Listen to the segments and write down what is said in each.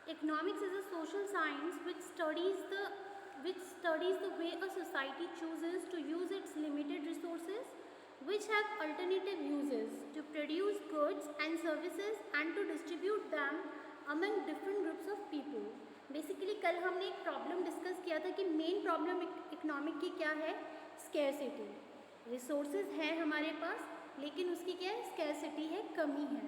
Economics is a social science which studies the way a society chooses to use its limited resources, which have alternative uses to produce goods and services and to distribute them among different groups of people. Basically कल हमने एक problem discuss किया था कि main problem economic की क्या है, scarcity. Resources हैं हमारे पास लेकिन उसकी क्या है, स्केर्सिटी है, कमी है.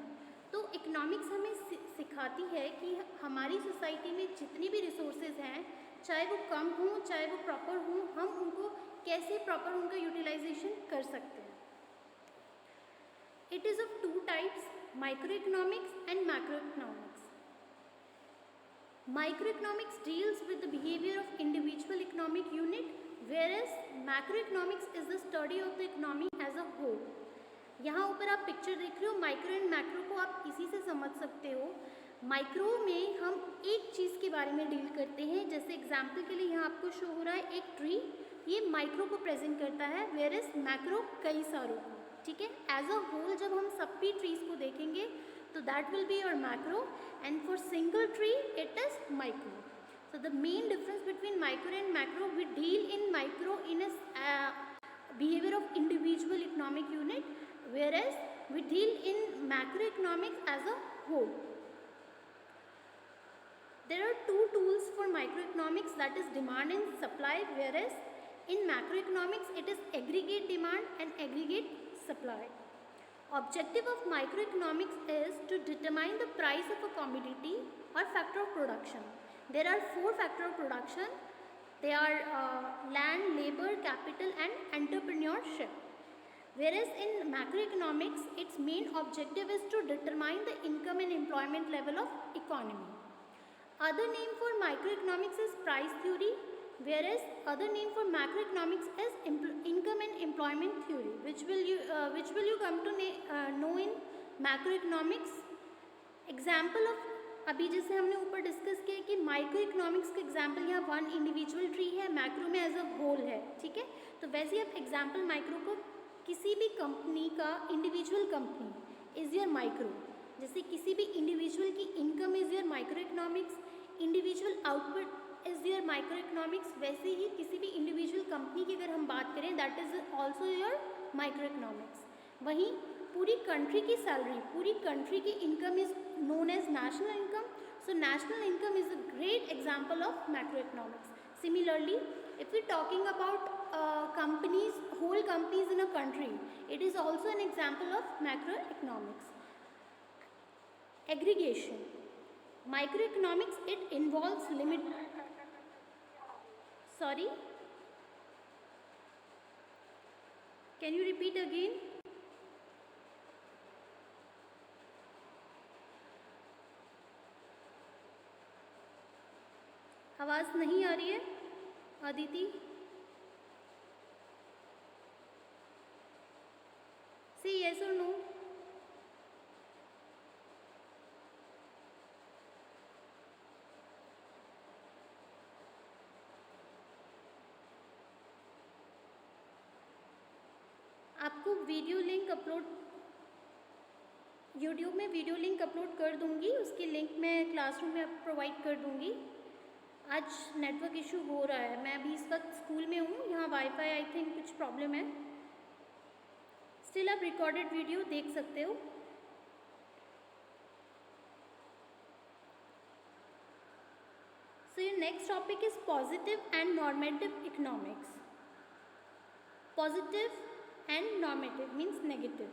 तो इकोनॉमिक्स हमें सिखाती है कि हमारी सोसाइटी में जितनी भी रिसोर्सेज हैं, चाहे वो कम हों चाहे वो प्रॉपर हों, हम उनको कैसे प्रॉपर उनका यूटिलाइजेशन कर सकते हैं. It is of two types, micro economics and macro economics. Microeconomics deals with the behavior of individual economic unit, whereas macroeconomics is the study of the economy as a whole. यहाँ ऊपर आप picture देख रहे हो, micro and macro को आप इसी से समझ सकते हो. माइक्रो में हम एक चीज़ के बारे में डील करते हैं, जैसे एग्जाम्पल के लिए यहाँ आपको शो हो रहा है एक ट्री, ये माइक्रो को प्रेजेंट करता है, वेयरएज मैक्रो कई सारों को. ठीक है, एज अ होल जब हम सब भी ट्रीज को देखेंगे तो that will be your macro, and for single tree it is micro. So the main difference between micro and macro, we deal in micro in a behavior of individual economic unit, whereas we deal in macroeconomics as a whole. There are two tools for microeconomics, that is demand and supply, whereas in macroeconomics it is aggregate demand and aggregate supply. Objective of microeconomics is to determine the price of a commodity or factor of production. There are four factors of production. They are land, labor, capital and entrepreneurship. Whereas in macroeconomics, its main objective is to determine the income and employment level of economy. Other name for microeconomics is price theory, whereas other name for macroeconomics is income and employment theory, which will you come to know in macroeconomics. Example of, अभी जैसे हमने ऊपर discuss किया कि micro economics का example यहाँ one individual tree है, macro में एज अ होल है. ठीक है, तो वैसे ही आप एग्जाम्पल माइक्रो को किसी भी कंपनी का, individual company is your micro. जैसे किसी भी इंडिविजुअल की income is your micro economics, individual output is your micro economics, वैसे ही किसी भी इंडिविजुअल कंपनी की अगर हम बात करें that is also your micro economics. वहीं पूरी कंट्री की सैलरी, पूरी कंट्री की income is known as national income. So national income is a great example of macro economics. Similarly if we're talking about companies, whole companies in a country, it is also an example of macroeconomics. Aggregation. Microeconomics, it involves limit. Sorry, can you repeat again? आवाज़ नहीं आ रही है Aditi? Say yes or no. आपको video link upload, YouTube में video link upload कर दूंगी, उसकी link मैं क्लासरूम में आपको प्रोवाइड कर दूंगी. आज नेटवर्क इशू हो रहा है, मैं अभी इस वक्त स्कूल में हूँ, यहाँ वाईफाई आई थिंक कुछ प्रॉब्लम है. स्टिल आप रिकॉर्डेड वीडियो देख सकते हो. So your next topic is positive and normative economics. Positive and normative means negative.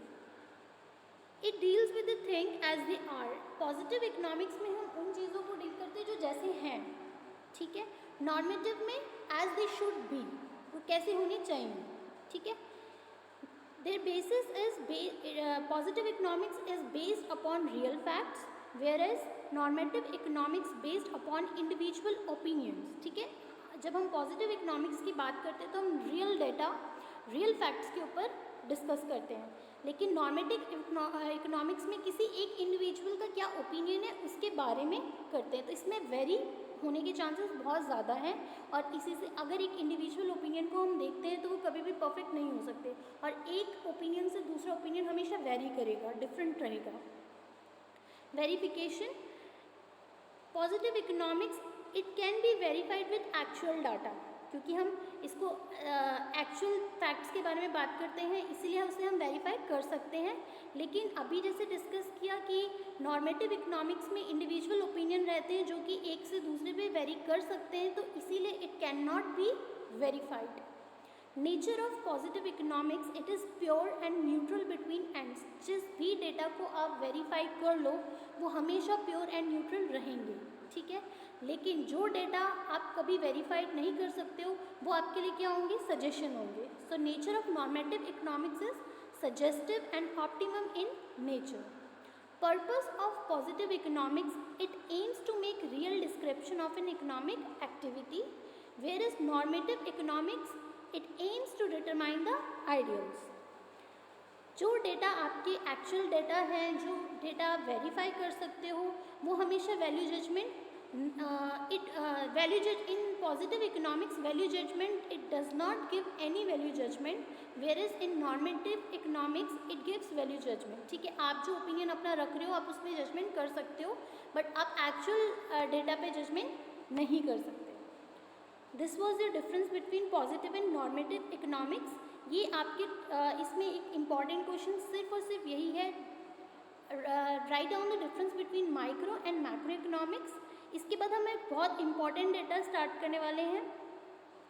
It deals with the thing as they are. Positive economics में हम उन चीज़ों को डील करते हैं जो जैसे हैं. ठीक है, नॉर्मेटिव में एज दे शुड बी, वो कैसे होनी चाहिए. ठीक है, their basis is positive economics is based upon real facts, whereas normative economics based upon individual opinions. ठीक है, जब हम पॉजिटिव इकोनॉमिक्स की बात करते हैं तो हम रियल डेटा, रियल फैक्ट्स के ऊपर डिस्कस करते हैं. लेकिन नॉर्मेटिव इकोनॉमिक्स में किसी एक इंडिविजुअल का क्या ओपिनियन है उसके बारे में करते हैं. तो इसमें वेरी होने के चांसेस बहुत ज़्यादा हैं, और इसी से अगर एक इंडिविजुअल ओपिनियन को हम देखते हैं तो वो कभी भी परफेक्ट नहीं हो सकते, और एक ओपिनियन से दूसरा ओपिनियन हमेशा वेरी करेगा, डिफरेंट रहेगा. Verification. Positive economics it can be verified with actual data, क्योंकि हम इसको एक्चुअल फैक्ट्स के बारे में बात करते हैं इसीलिए उसे हम वेरीफाई कर सकते हैं। लेकिन अभी जैसे डिस्कस किया कि नॉर्मेटिव इकोनॉमिक्स में इंडिविजुअल ओपिनियन रहते हैं जो कि एक से दूसरे पे वेरी कर सकते हैं, तो इसीलिए it can not be verified. Nature of positive economics it is pure and neutral between ends. जिस भी डेटा को आप वेरीफाई कर लो वो हमेशा प्योर एंड न्यूट्रल रहेंगे, ठीक है। लेकिन जो डेटा आप कभी वेरीफाइड नहीं कर सकते हो वो आपके लिए क्या होंगे, सजेशन होंगे। So nature of normative economics is suggestive and optimum in nature. Purpose of positive economics, it aims to make real description of an economic activity, whereas normative economics, it aims to determine the ideals. जो data आपके actual data है, जो data आप verify कर सकते हो, वो हमेशा value judgement in positive economics value judgment it does not give any value judgment, whereas in normative economics it gives value judgment, ठीक है। आप जो ओपिनियन अपना रख रहे हो आप उसमें जजमेंट कर सकते हो, बट आप एक्चुअल डेटा पे जजमेंट नहीं कर सकते। This was the difference between positive and normative economics. ये आपके इसमें एक इम्पॉर्टेंट क्वेश्चन सिर्फ और सिर्फ यही है, write down the difference between micro and macro economics. इसके बाद हम एक बहुत इंपॉर्टेंट डेटा स्टार्ट करने वाले हैं,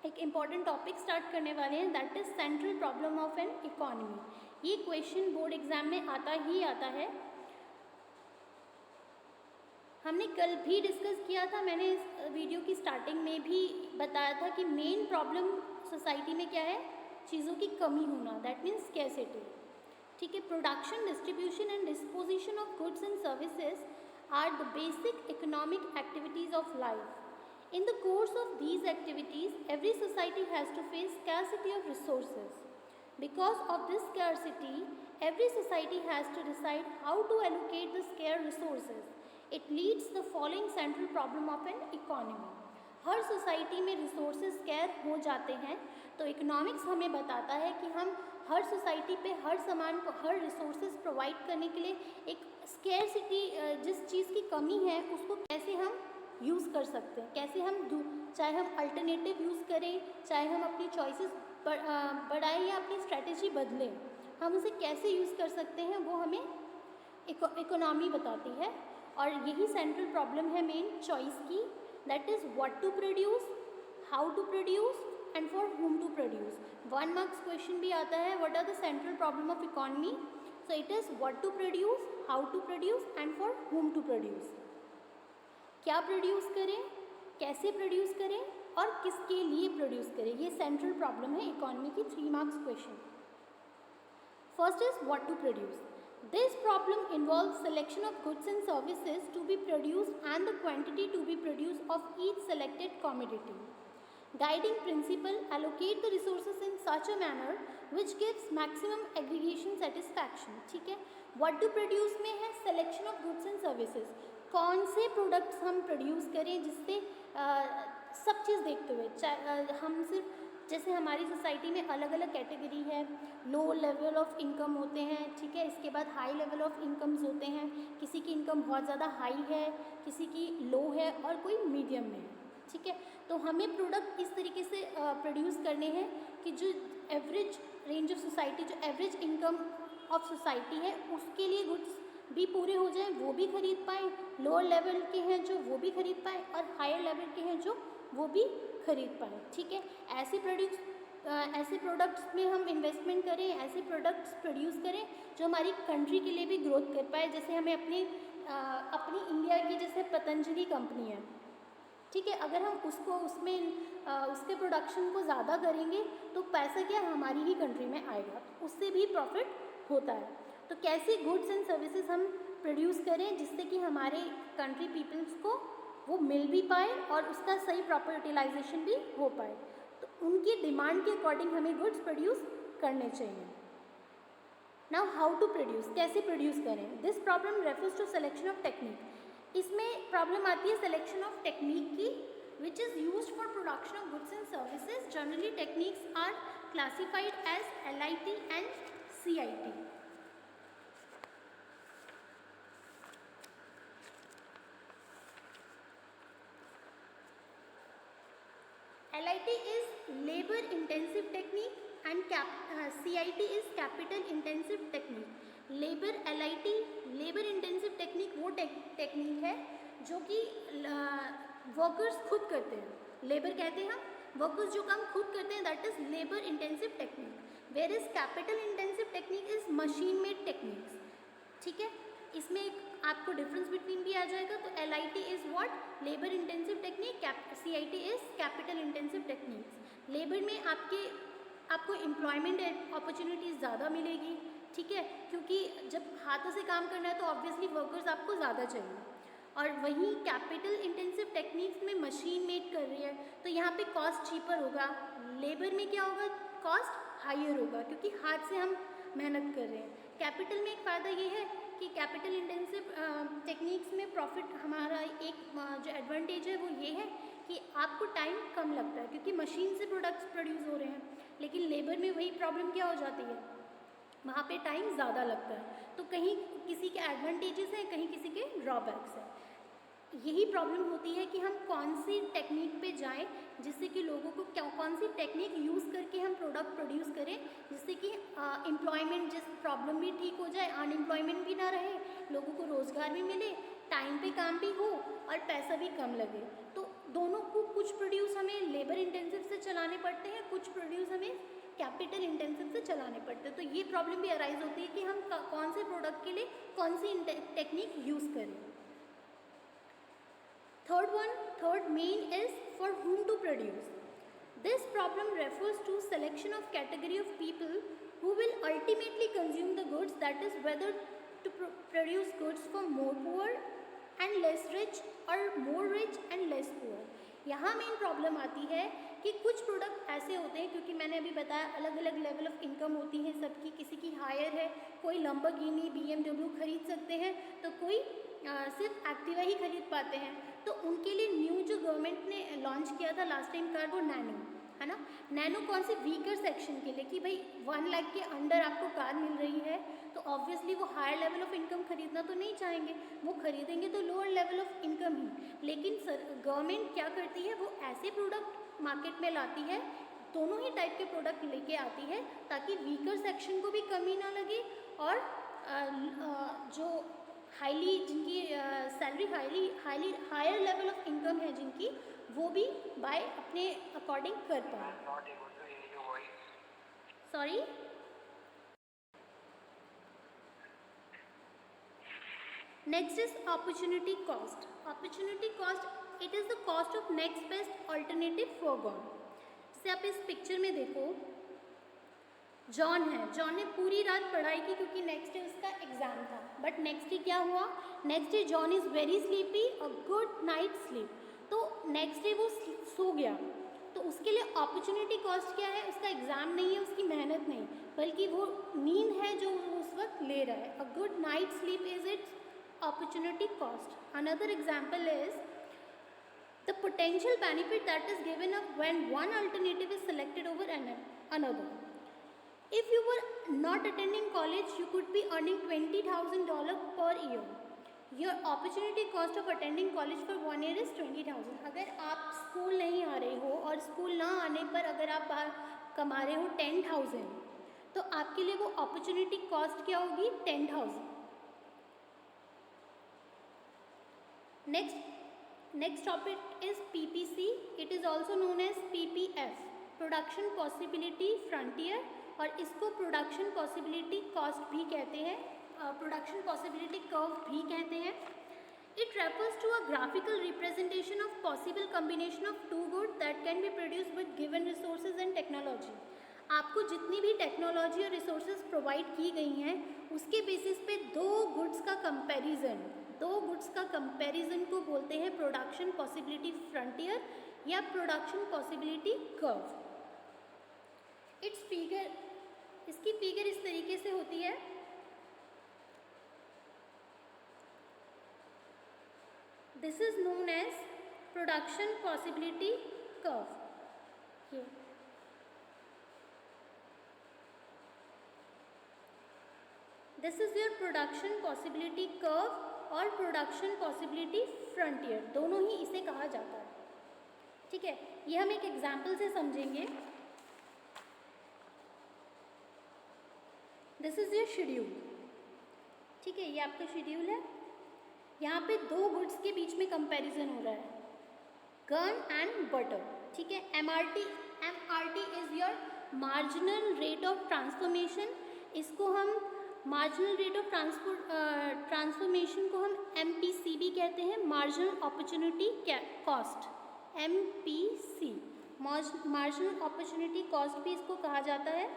एक इम्पॉर्टेंट टॉपिक स्टार्ट करने वाले हैं, that is central problem of an economy. ये क्वेश्चन बोर्ड एग्जाम में आता ही आता है। हमने कल भी डिस्कस किया था, मैंने इस वीडियो की स्टार्टिंग में भी बताया था कि मेन प्रॉब्लम सोसाइटी में क्या है, चीज़ों की कमी होना, दैट मीन्स स्कैरसिटी, ठीक है। Production, distribution and disposition of goods and services are the basic economic activities of life. In the course of these activities, every society has to face scarcity of resources. Because of this scarcity, every society has to decide how to allocate the scarce resources. It leads the following central problem of an economy. Her society में resources scare हो जाते हैं, तो economics हमें बताता है कि हम हर सोसाइटी पे हर सामान को, हर रिसोर्सेज प्रोवाइड करने के लिए एक स्कैरसिटी, जिस चीज़ की कमी है उसको कैसे हम यूज़ कर सकते हैं, कैसे हम चाहे हम अल्टरनेटिव यूज़ करें, चाहे हम अपनी चॉइसेस बढ़ाएं या अपनी स्ट्रैटेजी बदलें, हम उसे कैसे यूज़ कर सकते हैं वो हमें इकोनॉमी बताती है। और यही सेंट्रल प्रॉब्लम है मेन चॉइस की, that is what to produce, how to produce and for whom to produce. 1 marks question भी आता है, what are the central problem of economy. So it is what to produce, how to produce and for whom to produce. क्या produce करें, कैसे produce करें और किसके लिए प्रोड्यूस करें, ये सेंट्रल प्रॉब्लम है इकोनॉमी की। 3 marks question. First is what to produce. This problem involves selection of goods and services to be produced and the quantity to be produced of each selected commodity. Guiding principle, allocate the resources in such a manner which gives maximum aggregation satisfaction, ठीक है। What to produce में है selection of goods and services, कौन से products हम produce करें जिससे सब चीज़ देखते हुए, हम सिर्फ जैसे हमारी सोसाइटी में अलग अलग कैटेगरी है, लो लेवल ऑफ इनकम होते हैं, ठीक है, इसके बाद हाई लेवल ऑफ इनकम्स होते हैं, किसी की इनकम बहुत ज़्यादा हाई है, किसी की लो है और कोई मीडियम में है, ठीक है। तो हमें प्रोडक्ट इस तरीके से प्रोड्यूस करने हैं कि जो एवरेज रेंज ऑफ सोसाइटी, जो एवरेज इनकम ऑफ सोसाइटी है उसके लिए गुड्स भी पूरे हो जाएं, वो भी खरीद पाएँ, लोअर लेवल के हैं जो वो भी खरीद पाएँ और हायर लेवल के हैं जो वो भी खरीद पाए, ठीक है। ऐसे प्रोडक्ट्स में हम इन्वेस्टमेंट करें, ऐसे प्रोडक्ट्स प्रोड्यूस करें जो हमारी कंट्री के लिए भी ग्रोथ कर पाए। जैसे हमें अपनी इंडिया की जैसे पतंजलि कंपनी है, ठीक है, अगर हम उसके प्रोडक्शन को ज़्यादा करेंगे तो पैसा क्या हमारी ही कंट्री में आएगा, उससे भी प्रॉफिट होता है। तो कैसे गुड्स एंड सर्विसेज हम प्रोड्यूस करें जिससे कि हमारे कंट्री पीपल्स को वो मिल भी पाए और उसका सही प्रॉपर यूटिलाइजेशन भी हो पाए, तो उनकी डिमांड के अकॉर्डिंग हमें गुड्स प्रोड्यूस करने चाहिए। नाउ हाउ टू प्रोड्यूस, कैसे प्रोड्यूस करें। This problem refers to selection of technique. इसमें प्रॉब्लम आती है सिलेक्शन ऑफ टेक्निक की, which is used for production of goods and services. Generally techniques are classified as LIT and CIT। LIT is labor intensive technique and CIT is capital intensive technique. LIT labour intensive technique वो technique है जो कि workers खुद करते हैं, labour कहते हैं हम, वर्कर्स जो काम खुद करते हैं, that is labour intensive technique. Whereas capital intensive technique is machine made techniques. ठीक है, इसमें एक आपको डिफरेंस बिटवीन भी आ जाएगा. तो LIT is what, labour intensive technique, CIT is capital intensive techniques. Labour में आपको एम्प्लॉयमेंट अपॉर्चुनिटीज़ ज़्यादा मिलेगी. ठीक है, क्योंकि जब हाथों से काम करना है तो ऑब्वियसली वर्कर्स आपको ज़्यादा चाहिए. और वहीं कैपिटल इंटेंसिव टेक्निक्स में मशीन मेड कर रही है तो यहाँ पे कॉस्ट चीपर होगा. लेबर में क्या होगा, कॉस्ट हायर होगा क्योंकि हाथ से हम मेहनत कर रहे हैं. कैपिटल में एक फ़ायदा ये है कि कैपिटल इंटेंसिव टेक्निक्स में प्रॉफिट हमारा एक जो एडवांटेज है वो ये है कि आपको टाइम कम लगता है क्योंकि मशीन से प्रोडक्ट्स प्रोड्यूस हो रहे हैं. लेकिन लेबर में वही प्रॉब्लम क्या हो जाती है, वहाँ पे टाइम ज़्यादा लगता है. तो कहीं किसी के एडवांटेजेस हैं, कहीं किसी के ड्रॉबैक्स हैं. यही प्रॉब्लम होती है कि हम कौन सी टेक्निक पे जाएं जिससे कि लोगों को कौन सी टेक्निक यूज़ करके हम प्रोडक्ट प्रोड्यूस करें जिससे कि एम्प्लॉयमेंट जिस प्रॉब्लम भी ठीक हो जाए, अनएम्प्लॉयमेंट भी ना रहे, लोगों को रोज़गार भी मिले, टाइम पे काम भी हो और पैसा भी कम लगे. तो दोनों को कुछ प्रोड्यूस हमें लेबर इंटेंसिव से चलाने पड़ते हैं, कुछ प्रोड्यूस हमें कैपिटल इंटेंसिव से चलाने पड़ते हैं. तो ये प्रॉब्लम भी अराइज होती है कि हम कौन से प्रोडक्ट के लिए कौन सी टेक्निक यूज़ करें. Third main is for whom to produce. This problem refers to selection of category of people who will ultimately consume the goods, that is whether to produce goods for more poor and less rich or more rich and less poor. यहाँ main problem आती है कि कुछ product ऐसे होते हैं, क्योंकि मैंने अभी बताया अलग अलग लेवल ऑफ इनकम होती है सबकी, किसी की हायर है, कोई लंबरगिनी BMW खरीद सकते हैं तो कोई सिर्फ एक्टिवा ही खरीद पाते हैं. तो उनके लिए न्यू जो गवर्नमेंट ने लॉन्च किया था लास्ट टाइम कार, वो नैनो है ना. नैनो कौन से वीकर सेक्शन के लिए कि भाई 1 लाख के अंडर आपको कार मिल रही है तो ऑब्वियसली वो हायर लेवल ऑफ इनकम खरीदना तो नहीं चाहेंगे, वो खरीदेंगे तो लोअर लेवल ऑफ इनकम ही. लेकिन गवर्नमेंट क्या करती है, वो ऐसे प्रोडक्ट मार्केट में लाती है, दोनों ही टाइप के प्रोडक्ट लेके आती है ताकि वीकर सेक्शन को भी कमी ना लगे और जो हाईली जिनकी salary highly higher level of income है जिनकी, वो भी बाय अपने अकॉर्डिंग कर पाए. Sorry, next is opportunity cost. Opportunity cost, it is the cost of next best alternative forgone. जैसे आप इस पिक्चर में देखो, जॉन है, जॉन ने पूरी रात पढ़ाई की क्योंकि नेक्स्ट डे उसका एग्ज़ाम था. बट नेक्स्ट डे क्या हुआ, next day John is very sleepy, a good night sleep. तो नेक्स्ट डे वो सो गया. तो उसके लिए अपॉर्चुनिटी कॉस्ट क्या है, उसका एग्ज़ाम नहीं है, उसकी मेहनत नहीं, बल्कि वो नींद है जो वो उस वक्त ले रहा है. A good night sleep is it's opportunity cost. Another example is the potential benefit that is given up when one alternative is selected over another. If you were not attending college, you could be earning $20,000 per year. Your opportunity cost of attending college for 1 year is 20,000. अगर आप school नहीं आ रहे हो और school ना आने पर अगर आप कमा रहे हो 10,000, तो आपके लिए वो अपॉर्चुनिटी कॉस्ट क्या होगी, 10,000. Next topic is PPC. It is also known as PPF, Production Possibility Frontier, और इसको Production Possibility Cost भी कहते हैं, Production Possibility Curve भी कहते हैं. It refers to a graphical representation of possible combination of two goods that can be produced with given resources and technology. आपको जितनी भी टेक्नोलॉजी और रिसोर्सेज प्रोवाइड की गई हैं उसके बेसिस पे दो गुड्स का कंपैरिजन को बोलते हैं प्रोडक्शन पॉसिबिलिटी फ्रंटियर या प्रोडक्शन पॉसिबिलिटी कर्व. इसकी फिगर इस तरीके से होती है. This is known as production possibility curve. This is your production possibility curve और प्रोडक्शन पॉसिबिलिटी फ्रंटियर, दोनों ही इसे कहा जाता है. ठीक है, ये हम एक एग्जाम्पल से समझेंगे। दिस इज योर शेड्यूल, ठीक है, ये आपका शेड्यूल है। यहाँ पे दो गुड्स के बीच में कंपैरिजन हो रहा है, गन एंड बटर, ठीक है। MRT is your marginal rate of transformation. इसको हम मार्जिनल रेट ऑफ ट्रांसफॉर्मेशन को हम एमपीसीबी कहते हैं, marginal opportunity cost, MPC, marginal opportunity cost भी इसको कहा जाता है।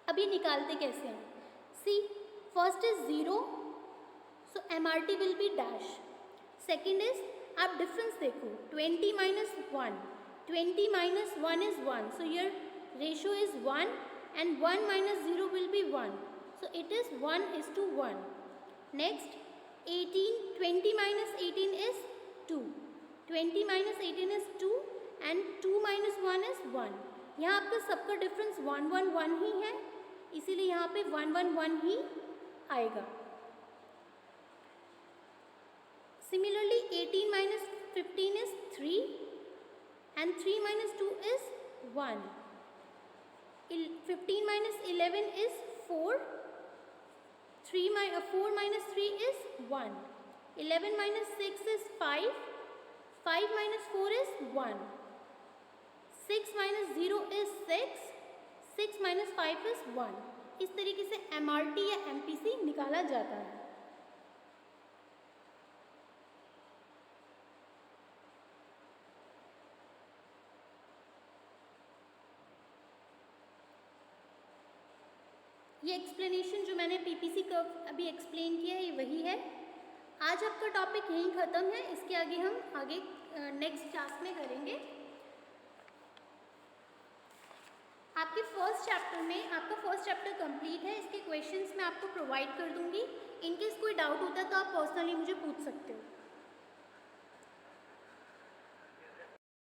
अभी निकालते कैसे हैं, see first is 0, so MRT will be dash. Second is, आप डिफरेंस देखो, 20 minus 1, 20 minus 1 is 1, so your ratio is 1 and 1 minus 0 will be 1, so it is 1:1. Next 18, 20 minus 18 is 2, 20 minus 18 is 2 and 2 minus 1 is 1. यहाँ आपका सबका difference 1 1 1 ही है, इसीलिए यहाँ पे 1 1 1 ही आएगा। Similarly 18 minus 15 is 3 and 3 minus 2 is 1. 15 minus 11 is 4, 4 minus 3 is 1, 11 minus 6 is 5, 5 minus 4 is 1, 6 minus 0 is 6, 6 minus 5 is 1। इस तरीके से एमआरटी या एमपीसी निकाला जाता है। ये एक्सप्लेनेशन जो मैंने पीपीसी कर्व अभी एक्सप्लेन किया है, ये वही है। आज आपका टॉपिक यहीं ख़त्म है, इसके आगे हम नेक्स्ट क्लास में करेंगे। आपके फर्स्ट चैप्टर में, आपका फर्स्ट चैप्टर कंप्लीट है, इसके क्वेश्चंस मैं आपको प्रोवाइड कर दूंगी। इनकेस कोई डाउट होता है तो आप पर्सनली